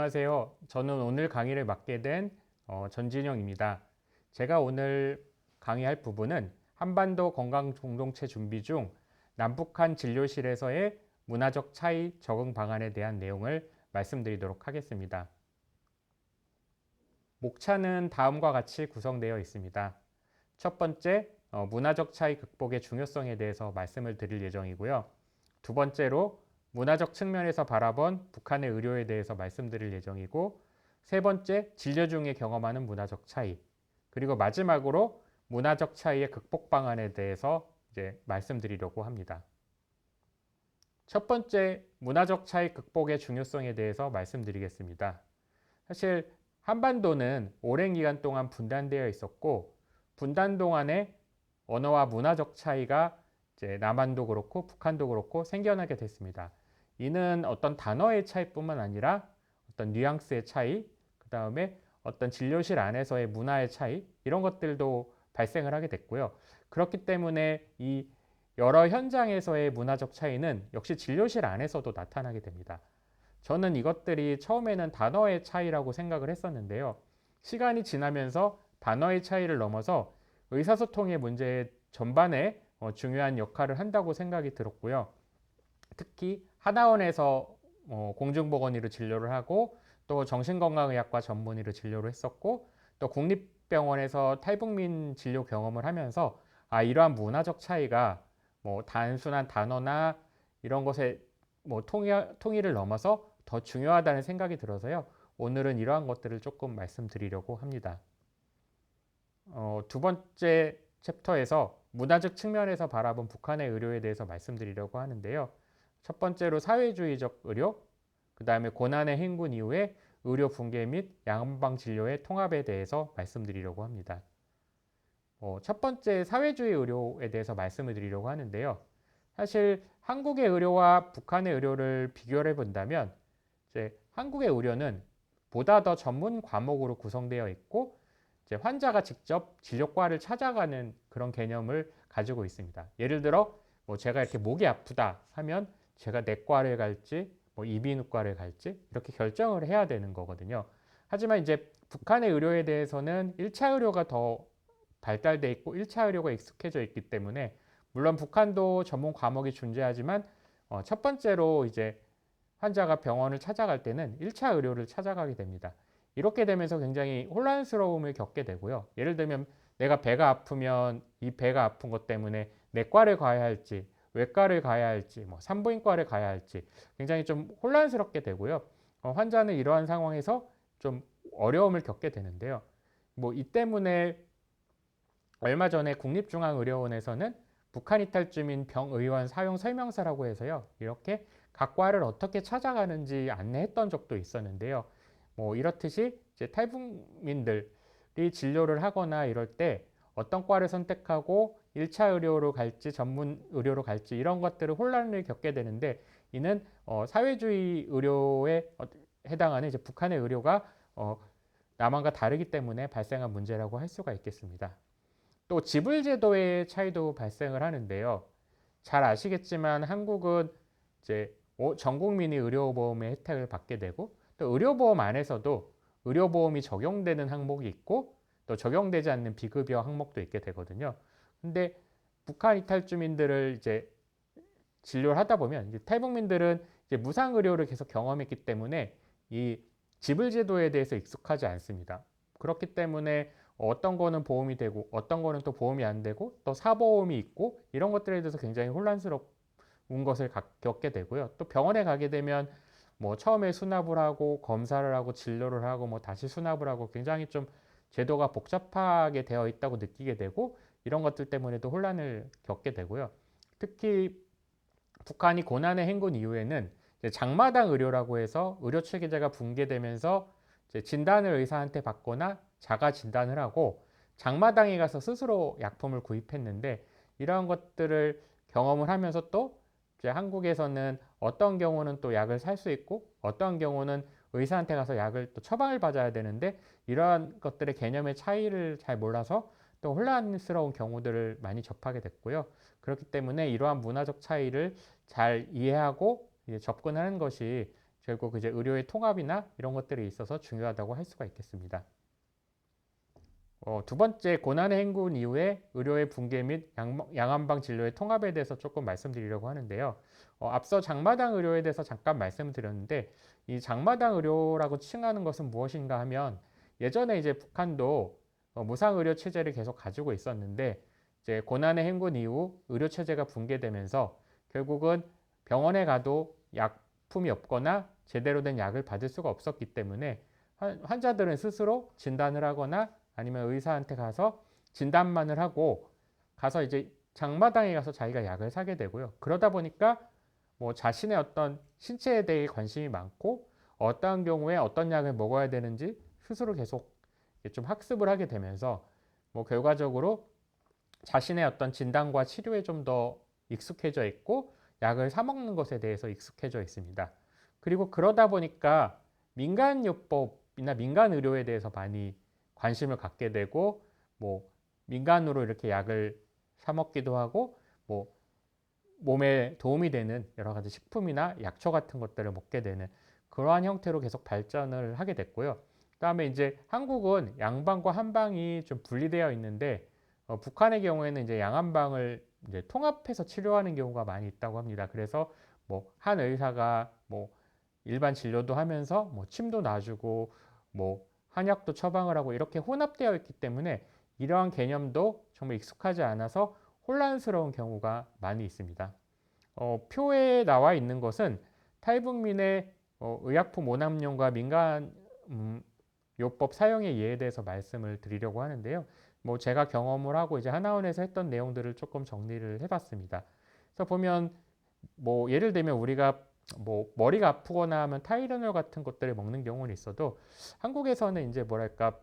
안녕하세요. 저는 오늘 강의를 맡게 된 전진영입니다. 제가 오늘 강의할 부분은 한반도 건강공동체 준비 중 남북한 진료실에서의 문화적 차이 적응 방안에 대한 내용을 말씀드리도록 하겠습니다. 목차는 다음과 같이 구성되어 있습니다. 첫 번째, 문화적 차이 극복의 중요성에 대해서 말씀을 드릴 예정이고요. 두 번째로 문화적 측면에서 바라본 북한의 의료에 대해서 말씀드릴 예정이고, 세 번째, 진료 중에 경험하는 문화적 차이, 그리고 마지막으로 문화적 차이의 극복 방안에 대해서 이제 말씀드리려고 합니다. 첫 번째, 문화적 차이 극복의 중요성에 대해서 말씀드리겠습니다. 사실 한반도는 오랜 기간 동안 분단되어 있었고, 분단 동안에 언어와 문화적 차이가 이제 남한도 그렇고 북한도 그렇고 생겨나게 됐습니다. 이는 어떤 단어의 차이뿐만 아니라 어떤 뉘앙스의 차이, 그 다음에 어떤 진료실 안에서의 문화의 차이, 이런 것들도 발생을 하게 됐고요. 그렇기 때문에 이 여러 현장에서의 문화적 차이는 역시 진료실 안에서도 나타나게 됩니다. 저는 이것들이 처음에는 단어의 차이라고 생각을 했었는데요. 시간이 지나면서 단어의 차이를 넘어서 의사소통의 문제 전반에 중요한 역할을 한다고 생각이 들었고요. 특히 하나원에서 공중보건의로 진료를 하고, 또 정신건강의학과 전문의로 진료를 했었고, 또 국립병원에서 탈북민 진료 경험을 하면서 이러한 문화적 차이가 단순한 단어나 이런 것의 통일을 넘어서 더 중요하다는 생각이 들어서요. 오늘은 이러한 것들을 조금 말씀드리려고 합니다. 두 번째 챕터에서 문화적 측면에서 바라본 북한의 의료에 대해서 말씀드리려고 하는데요. 첫 번째로 사회주의적 의료, 그 다음에 고난의 행군 이후에 의료 붕괴 및 양방 진료의 통합에 대해서 말씀드리려고 합니다. 첫 번째 사회주의 의료에 대해서 말씀을 드리려고 하는데요. 사실 한국의 의료와 북한의 의료를 비교를 해본다면 이제 한국의 의료는 보다 더 전문 과목으로 구성되어 있고, 이제 환자가 직접 진료과를 찾아가는 그런 개념을 가지고 있습니다. 예를 들어 제가 이렇게 목이 아프다 하면 제가 내과를 갈지 이비인후과를 갈지 이렇게 결정을 해야 되는 거거든요. 하지만 이제 북한의 의료에 대해서는 1차 의료가 더 발달돼 있고 1차 의료가 익숙해져 있기 때문에, 물론 북한도 전문 과목이 존재하지만 첫 번째로 이제 환자가 병원을 찾아갈 때는 1차 의료를 찾아가게 됩니다. 이렇게 되면서 굉장히 혼란스러움을 겪게 되고요. 예를 들면 내가 배가 아프면 이 배가 아픈 것 때문에 내과를 가야 할지, 외과를 가야 할지, 산부인과를 가야 할지 굉장히 좀 혼란스럽게 되고요. 환자는 이러한 상황에서 좀 어려움을 겪게 되는데요. 이 때문에 얼마 전에 국립중앙의료원에서는 북한 이탈주민 병의원 사용 설명서라고 해서요. 이렇게 각 과를 어떻게 찾아가는지 안내했던 적도 있었는데요. 이렇듯이 이제 탈북민들이 진료를 하거나 이럴 때 어떤 과를 선택하고 1차 의료로 갈지 전문 의료로 갈지 이런 것들을 혼란을 겪게 되는데, 이는 사회주의 의료에 해당하는 이제 북한의 의료가 남한과 다르기 때문에 발생한 문제라고 할 수가 있겠습니다. 또 지불제도의 차이도 발생을 하는데요. 잘 아시겠지만 한국은 이제 전 국민이 의료보험의 혜택을 받게 되고, 또 의료보험 안에서도 의료보험이 적용되는 항목이 있고 또 적용되지 않는 비급여 항목도 있게 되거든요. 근데 북한 이탈 주민들을 이제 진료를 하다 보면 이제 탈북민들은 이제 무상 의료를 계속 경험했기 때문에 이 지불제도에 대해서 익숙하지 않습니다. 그렇기 때문에 어떤 거는 보험이 되고 어떤 거는 또 보험이 안 되고 또 사보험이 있고 이런 것들에 대해서 굉장히 혼란스러운 것을 겪게 되고요. 또 병원에 가게 되면 처음에 수납을 하고 검사를 하고 진료를 하고 다시 수납을 하고 굉장히 좀 제도가 복잡하게 되어 있다고 느끼게 되고, 이런 것들 때문에도 혼란을 겪게 되고요. 특히 북한이 고난의 행군 이후에는 장마당 의료라고 해서 의료 체계제가 붕괴되면서 진단을 의사한테 받거나 자가 진단을 하고 장마당에 가서 스스로 약품을 구입했는데, 이러한 것들을 경험을 하면서 또 이제 한국에서는 어떤 경우는 또 약을 살 수 있고 어떤 경우는 의사한테 가서 약을 또 처방을 받아야 되는데, 이러한 것들의 개념의 차이를 잘 몰라서 또 혼란스러운 경우들을 많이 접하게 됐고요. 그렇기 때문에 이러한 문화적 차이를 잘 이해하고 접근하는 것이 결국 이제 의료의 통합이나 이런 것들이 있어서 중요하다고 할 수가 있겠습니다. 두 번째, 고난의 행군 이후에 의료의 붕괴 및 양한방 진료의 통합에 대해서 조금 말씀드리려고 하는데요. 앞서 장마당 의료에 대해서 잠깐 말씀드렸는데, 이 장마당 의료라고 칭하는 것은 무엇인가 하면, 예전에 이제 북한도 무상 의료 체제를 계속 가지고 있었는데, 이제 고난의 행군 이후 의료 체제가 붕괴되면서 결국은 병원에 가도 약품이 없거나 제대로 된 약을 받을 수가 없었기 때문에 환자들은 스스로 진단을 하거나 아니면 의사한테 가서 진단만을 하고 가서 이제 장마당에 가서 자기가 약을 사게 되고요. 그러다 보니까 뭐 자신의 어떤 신체에 대해 관심이 많고 어떠한 경우에 어떤 약을 먹어야 되는지 스스로 계속 좀 학습을 하게 되면서 뭐 결과적으로 자신의 어떤 진단과 치료에 좀 더 익숙해져 있고 약을 사 먹는 것에 대해서 익숙해져 있습니다. 그리고 그러다 보니까 민간요법이나 민간 의료에 대해서 많이 관심을 갖게 되고 뭐 민간으로 이렇게 약을 사 먹기도 하고 뭐 몸에 도움이 되는 여러 가지 식품이나 약초 같은 것들을 먹게 되는 그러한 형태로 계속 발전을 하게 됐고요. 그다음에 이제 한국은 양방과 한방이 좀 분리되어 있는데 북한의 경우에는 이제 양한방을 이제 통합해서 치료하는 경우가 많이 있다고 합니다. 그래서 뭐 한 의사가 뭐 일반 진료도 하면서 뭐 침도 놔주고 뭐 한약도 처방을 하고 이렇게 혼합되어 있기 때문에 이러한 개념도 정말 익숙하지 않아서 혼란스러운 경우가 많이 있습니다. 표에 나와 있는 것은 탈북민의 의약품 오남용과 민간 요법 사용의 예에 대해서 말씀을 드리려고 하는데요. 뭐 제가 경험을 하고 이제 하나원에서 했던 내용들을 조금 정리를 해봤습니다. 그래서 보면 뭐 예를 들면 우리가 뭐 머리가 아프거나 하면 타이레놀 같은 것들을 먹는 경우는 있어도 한국에서는 이제 뭐랄까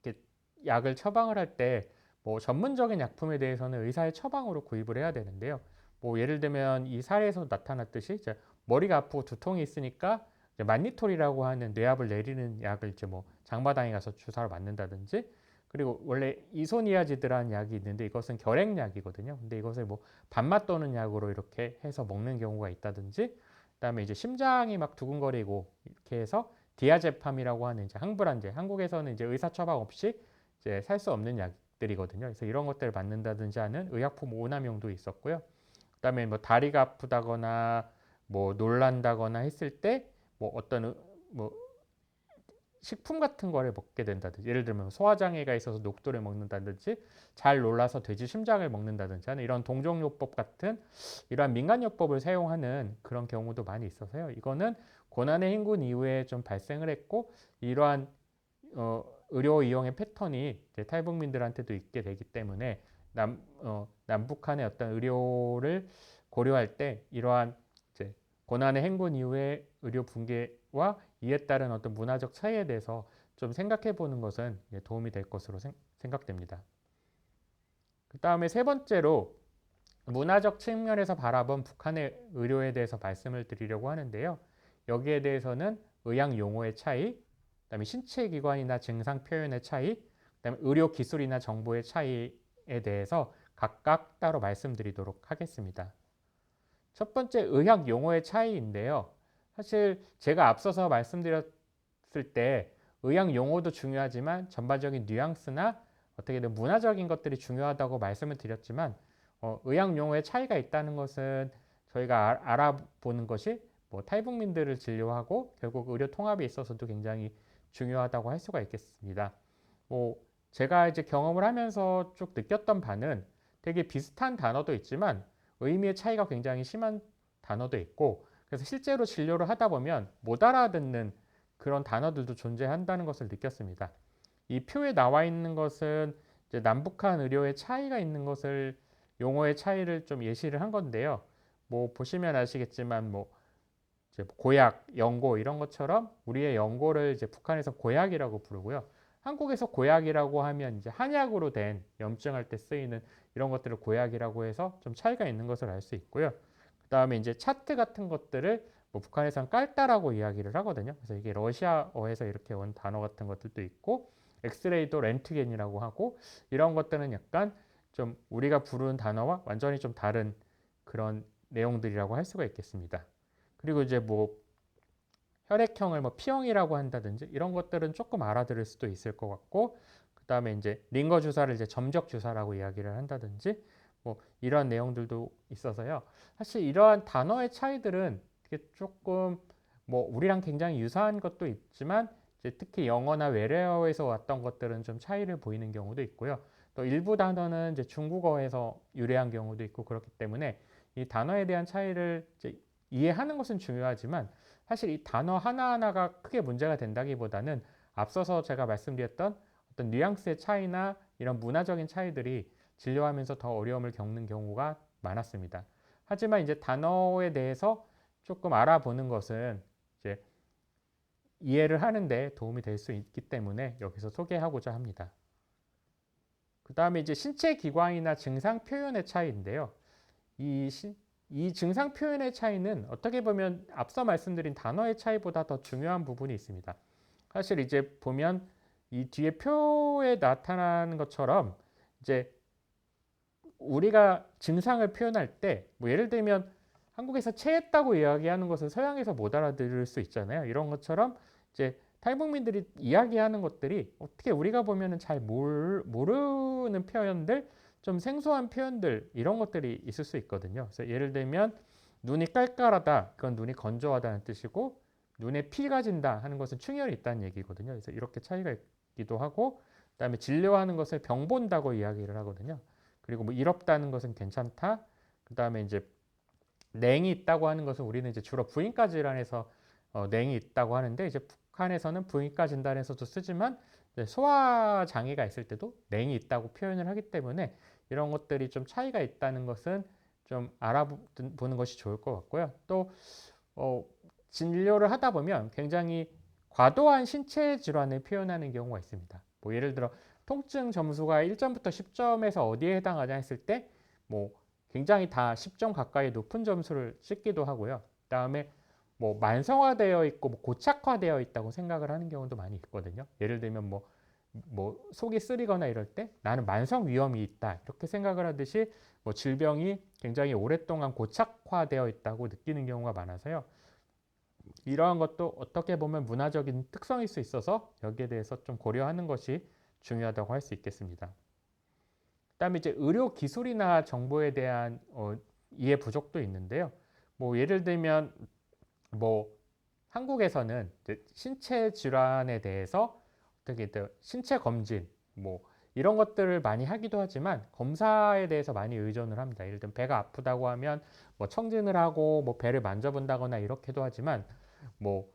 이렇게 약을 처방을 할 때 뭐 전문적인 약품에 대해서는 의사의 처방으로 구입을 해야 되는데요. 뭐 예를 들면 이 사례에서 나타났듯이 이제 머리가 아프고 두통이 있으니까 이제 만니톨이라고 하는 뇌압을 내리는 약을 이제 뭐 장마당에 가서 주사를 맞는다든지 그리고 원래 이소니아지드라는 약이 있는데 이것은 결핵약이거든요. 근데 이것을 뭐 밥맛 도는 약으로 이렇게 해서 먹는 경우가 있다든지 그다음에 이제 심장이 막 두근거리고 이렇게 해서 디아제팜이라고 하는 이제 항불안제 한국에서는 이제 의사 처방 없이 이제 살 수 없는 약들이거든요. 그래서 이런 것들을 맞는다든지 하는 의약품 오남용도 있었고요. 그다음에 뭐 다리가 아프다거나 뭐 놀란다거나 했을 때 뭐 어떤 뭐 식품 같은 거를 먹게 된다든지 예를 들면 소화장애가 있어서 녹두를 먹는다든지 잘 놀라서 돼지 심장을 먹는다든지 하는 이런 동종요법 같은 이러한 민간요법을 사용하는 그런 경우도 많이 있어서요. 이거는 고난의 행군 이후에 좀 발생을 했고 이러한 의료 이용의 패턴이 이제 탈북민들한테도 있게 되기 때문에 남북한의 어떤 의료를 고려할 때 이러한 이제 고난의 행군 이후에 의료 붕괴와 이에 따른 어떤 문화적 차이에 대해서 좀 생각해 보는 것은 도움이 될 것으로 생각됩니다. 그 다음에 세 번째로 문화적 측면에서 바라본 북한의 의료에 대해서 말씀을 드리려고 하는데요. 여기에 대해서는 의학 용어의 차이, 그다음에 신체 기관이나 증상 표현의 차이, 그다음에 의료 기술이나 정보의 차이에 대해서 각각 따로 말씀드리도록 하겠습니다. 첫 번째 의학 용어의 차이인데요. 사실 제가 앞서서 말씀드렸을 때 의학 용어도 중요하지만 전반적인 뉘앙스나 어떻게든 문화적인 것들이 중요하다고 말씀을 드렸지만 의학 용어의 차이가 있다는 것은 저희가 알아보는 것이 뭐 탈북민들을 진료하고 결국 의료 통합에 있어서도 굉장히 중요하다고 할 수가 있겠습니다. 뭐 제가 이제 경험을 하면서 쭉 느꼈던 바는 되게 비슷한 단어도 있지만 의미의 차이가 굉장히 심한 단어도 있고 그래서 실제로 진료를 하다 보면 못 알아듣는 그런 단어들도 존재한다는 것을 느꼈습니다. 이 표에 나와 있는 것은 이제 남북한 의료의 차이가 있는 것을 용어의 차이를 좀 예시를 한 건데요. 뭐 보시면 아시겠지만 뭐 이제 고약, 연고 이런 것처럼 우리의 연고를 이제 북한에서 고약이라고 부르고요. 한국에서 고약이라고 하면 이제 한약으로 된 염증할 때 쓰이는 이런 것들을 고약이라고 해서 좀 차이가 있는 것을 알 수 있고요. 그 다음에 이제 차트 같은 것들을 뭐 북한에서는 깔따라고 이야기를 하거든요. 그래서 이게 러시아어에서 이렇게 온 단어 같은 것들도 있고 엑스레이도 렌트겐이라고 하고 이런 것들은 약간 좀 우리가 부르는 단어와 완전히 좀 다른 그런 내용들이라고 할 수가 있겠습니다. 그리고 이제 뭐 혈액형을 뭐 P형이라고 한다든지 이런 것들은 조금 알아들을 수도 있을 것 같고, 그 다음에 이제 링거 주사를 이제 점적 주사라고 이야기를 한다든지 뭐 이런 내용들도 있어서요. 사실 이러한 단어의 차이들은 이게 조금 뭐 우리랑 굉장히 유사한 것도 있지만 이제 특히 영어나 외래어에서 왔던 것들은 좀 차이를 보이는 경우도 있고요. 또 일부 단어는 이제 중국어에서 유래한 경우도 있고 그렇기 때문에 이 단어에 대한 차이를 이제 이해하는 것은 중요하지만 사실 이 단어 하나하나가 크게 문제가 된다기보다는 앞서서 제가 말씀드렸던 어떤 뉘앙스의 차이나 이런 문화적인 차이들이 진료하면서 더 어려움을 겪는 경우가 많았습니다. 하지만 이제 단어에 대해서 조금 알아보는 것은 이제 이해를 하는데 도움이 될 수 있기 때문에 여기서 소개하고자 합니다. 그 다음에 이제 신체 기관이나 증상 표현의 차이인데요. 이, 이 증상 표현의 차이는 어떻게 보면 앞서 말씀드린 단어의 차이보다 더 중요한 부분이 있습니다. 사실 이제 보면 이 뒤에 표에 나타나는 것처럼 이제 우리가 증상을 표현할 때 뭐 예를 들면 한국에서 체했다고 이야기하는 것은 서양에서 못 알아들을 수 있잖아요. 이런 것처럼 이제 탈북민들이 이야기하는 것들이 어떻게 우리가 보면은 잘 모르는 표현들, 좀 생소한 표현들 이런 것들이 있을 수 있거든요. 그래서 예를 들면 눈이 깔깔하다, 그건 눈이 건조하다는 뜻이고 눈에 피가 진다 하는 것은 충혈이 있다는 얘기거든요. 그래서 이렇게 차이가 있기도 하고, 그다음에 진료하는 것을 병 본다고 이야기를 하거든요. 그리고 뭐 이롭다는 것은 괜찮다. 그다음에 이제 냉이 있다고 하는 것은 우리는 이제 주로 부인과 질환에서 냉이 있다고 하는데 이제 북한에서는 부인과 진단에서도 쓰지만 소화 장애가 있을 때도 냉이 있다고 표현을 하기 때문에 이런 것들이 좀 차이가 있다는 것은 좀 알아보는 것이 좋을 것 같고요. 또 진료를 하다 보면 굉장히 과도한 신체 질환을 표현하는 경우가 있습니다. 뭐 예를 들어 통증 점수가 1점부터 10점에서 어디에 해당하냐 했을 때 뭐 굉장히 다 10점 가까이 높은 점수를 찍기도 하고요. 그다음에 뭐 만성화되어 있고 뭐 고착화되어 있다고 생각을 하는 경우도 많이 있거든요. 예를 들면 뭐 속이 쓰리거나 이럴 때 나는 만성 위염이 있다 이렇게 생각을 하듯이 뭐 질병이 굉장히 오랫동안 고착화되어 있다고 느끼는 경우가 많아서요. 이러한 것도 어떻게 보면 문화적인 특성일 수 있어서 여기에 대해서 좀 고려하는 것이 중요하다고 할 수 있겠습니다. 그다음에 이제 의료 기술이나 정보에 대한 이해 부족도 있는데요. 뭐 예를 들면 뭐 한국에서는 신체 질환에 대해서 어떻게 신체 검진 뭐 이런 것들을 많이 하기도 하지만 검사에 대해서 많이 의존을 합니다. 예를 들면 배가 아프다고 하면 뭐 청진을 하고 뭐 배를 만져본다거나 이렇게도 하지만 뭐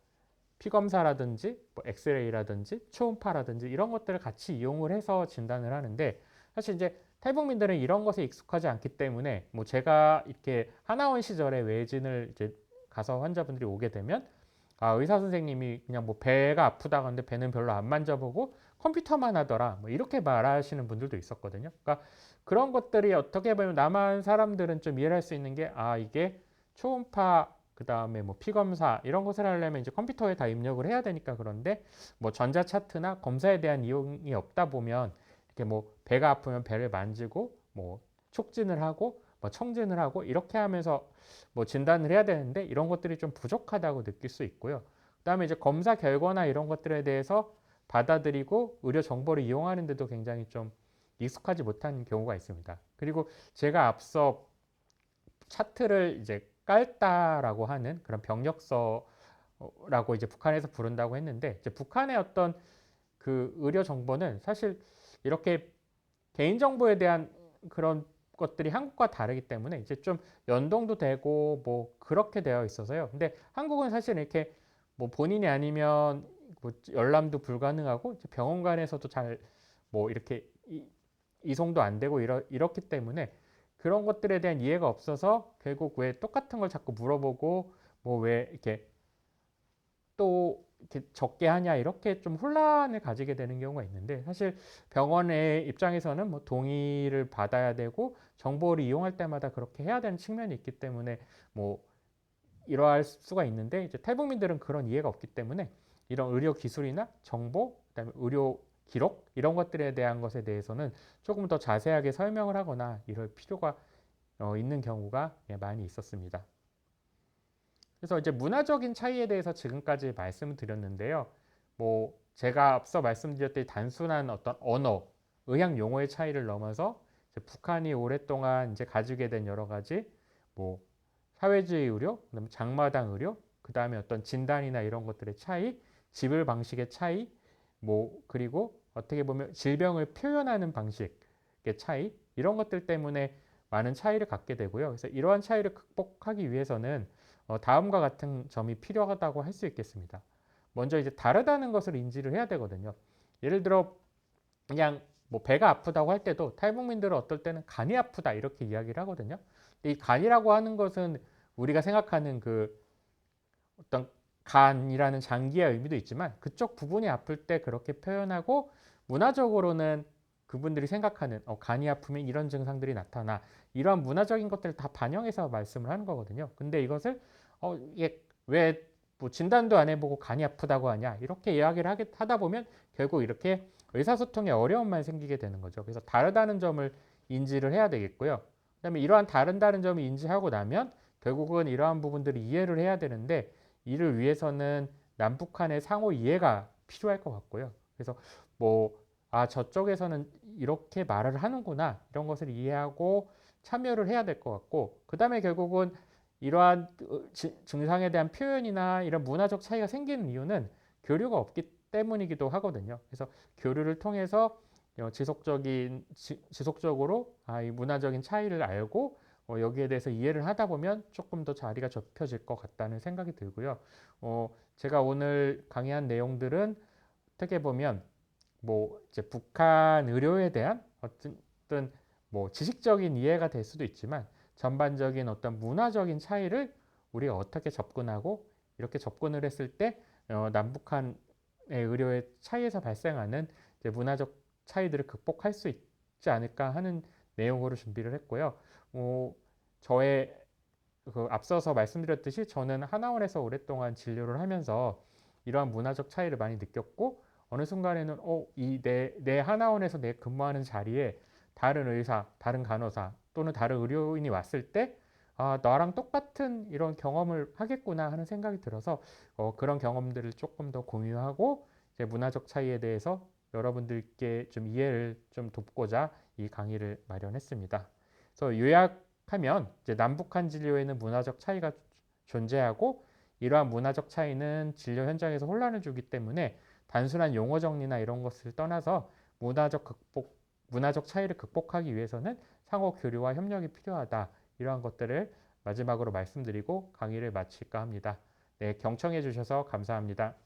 피검사라든지 뭐 엑스레이라든지 초음파라든지 이런 것들을 같이 이용을 해서 진단을 하는데 사실 이제 탈북민들은 이런 것에 익숙하지 않기 때문에 뭐 제가 이렇게 하나원 시절에 외진을 이제 가서 환자분들이 오게 되면 의사 선생님이 그냥 뭐 배가 아프다고 하는데 배는 별로 안 만져보고 컴퓨터만 하더라 뭐 이렇게 말하시는 분들도 있었거든요. 그러니까 그런 것들이 어떻게 보면 남한 사람들은 좀 이해할 수 있는 게 이게 초음파 그 다음에 뭐 피검사 이런 것을 하려면 이제 컴퓨터에 다 입력을 해야 되니까 그런데 뭐 전자 차트나 검사에 대한 이용이 없다 보면 이렇게 뭐 배가 아프면 배를 만지고 뭐 촉진을 하고 뭐 청진을 하고 이렇게 하면서 뭐 진단을 해야 되는데 이런 것들이 좀 부족하다고 느낄 수 있고요. 그다음에 이제 검사 결과나 이런 것들에 대해서 받아들이고 의료 정보를 이용하는데도 굉장히 좀 익숙하지 못한 경우가 있습니다. 그리고 제가 앞서 차트를 이제 깔다라고 하는 그런 병력서라고 이제 북한에서 부른다고 했는데 이제 북한의 어떤 그 의료 정보는 사실 이렇게 개인 정보에 대한 그런 것들이 한국과 다르기 때문에 이제 좀 연동도 되고 뭐 그렇게 되어 있어서요. 근데 한국은 사실 이렇게 뭐 본인이 아니면 뭐 열람도 불가능하고 병원 간에서도 잘 뭐 이렇게 이송도 안 되고 이렇기 때문에 그런 것들에 대한 이해가 없어서 결국 왜 똑같은 걸 자꾸 물어보고 뭐 왜 이렇게 또 이렇게 적게 하냐 이렇게 좀 혼란을 가지게 되는 경우가 있는데 사실 병원의 입장에서는 뭐 동의를 받아야 되고 정보를 이용할 때마다 그렇게 해야 되는 측면이 있기 때문에 뭐 이러할 수가 있는데 이제 탈북민들은 그런 이해가 없기 때문에 이런 의료 기술이나 정보 그다음에 의료 기록 이런 것들에 대한 것에 대해서는 조금 더 자세하게 설명을 하거나 이럴 필요가 있는 경우가 많이 있었습니다. 그래서 이제 문화적인 차이에 대해서 지금까지 말씀을 드렸는데요. 뭐 제가 앞서 말씀드렸듯이 단순한 어떤 언어, 의학 용어의 차이를 넘어서 이제 북한이 오랫동안 이제 가지게 된 여러 가지 뭐 사회주의 의료, 그다음에 장마당 의료, 그다음에 어떤 진단이나 이런 것들의 차이, 지불 방식의 차이, 뭐 그리고 어떻게 보면 질병을 표현하는 방식의 차이 이런 것들 때문에 많은 차이를 갖게 되고요. 그래서 이러한 차이를 극복하기 위해서는 다음과 같은 점이 필요하다고 할 수 있겠습니다. 먼저 이제 다르다는 것을 인지를 해야 되거든요. 예를 들어 그냥 뭐 배가 아프다고 할 때도 탈북민들은 어떨 때는 간이 아프다 이렇게 이야기를 하거든요. 근데 이 간이라고 하는 것은 우리가 생각하는 그 어떤 간이라는 장기의 의미도 있지만 그쪽 부분이 아플 때 그렇게 표현하고 문화적으로는 그분들이 생각하는 간이 아프면 이런 증상들이 나타나 이러한 문화적인 것들을 다 반영해서 말씀을 하는 거거든요. 근데 이것을 이게 왜 뭐 진단도 안 해보고 간이 아프다고 하냐 이렇게 이야기를 하다 보면 결국 이렇게 의사소통에 어려움만 생기게 되는 거죠. 그래서 다르다는 점을 인지를 해야 되겠고요. 그다음에 이러한 다른 점을 인지하고 나면 결국은 이러한 부분들을 이해를 해야 되는데 이를 위해서는 남북한의 상호 이해가 필요할 것 같고요. 그래서 뭐 저쪽에서는 이렇게 말을 하는구나 이런 것을 이해하고 참여를 해야 될 것 같고 그 다음에 결국은 이러한 증상에 대한 표현이나 이런 문화적 차이가 생기는 이유는 교류가 없기 때문이기도 하거든요. 그래서 교류를 통해서 지속적으로 이 문화적인 차이를 알고 여기에 대해서 이해를 하다 보면 조금 더 자리가 좁혀질 것 같다는 생각이 들고요. 제가 오늘 강의한 내용들은 어떻게 보면 뭐 이제 북한 의료에 대한 어떤 뭐 지식적인 이해가 될 수도 있지만 전반적인 어떤 문화적인 차이를 우리가 어떻게 접근하고 이렇게 접근을 했을 때 남북한의 의료의 차이에서 발생하는 이제 문화적 차이들을 극복할 수 있지 않을까 하는 내용으로 준비를 했고요. 저의 그 앞서서 말씀드렸듯이 저는 하나원에서 오랫동안 진료를 하면서 이러한 문화적 차이를 많이 느꼈고 어느 순간에는 내 하나원에서 내 근무하는 자리에 다른 의사, 다른 간호사 또는 다른 의료인이 왔을 때 나랑 똑같은 이런 경험을 하겠구나 하는 생각이 들어서 그런 경험들을 조금 더 공유하고 이제 문화적 차이에 대해서 여러분들께 좀 이해를 좀 돕고자 이 강의를 마련했습니다. 그래서 요약하면 이제 남북한 진료에는 문화적 차이가 존재하고 이러한 문화적 차이는 진료 현장에서 혼란을 주기 때문에 단순한 용어 정리나 이런 것을 떠나서 문화적 차이를 극복하기 위해서는 상호 교류와 협력이 필요하다. 이러한 것들을 마지막으로 말씀드리고 강의를 마칠까 합니다. 네, 경청해 주셔서 감사합니다.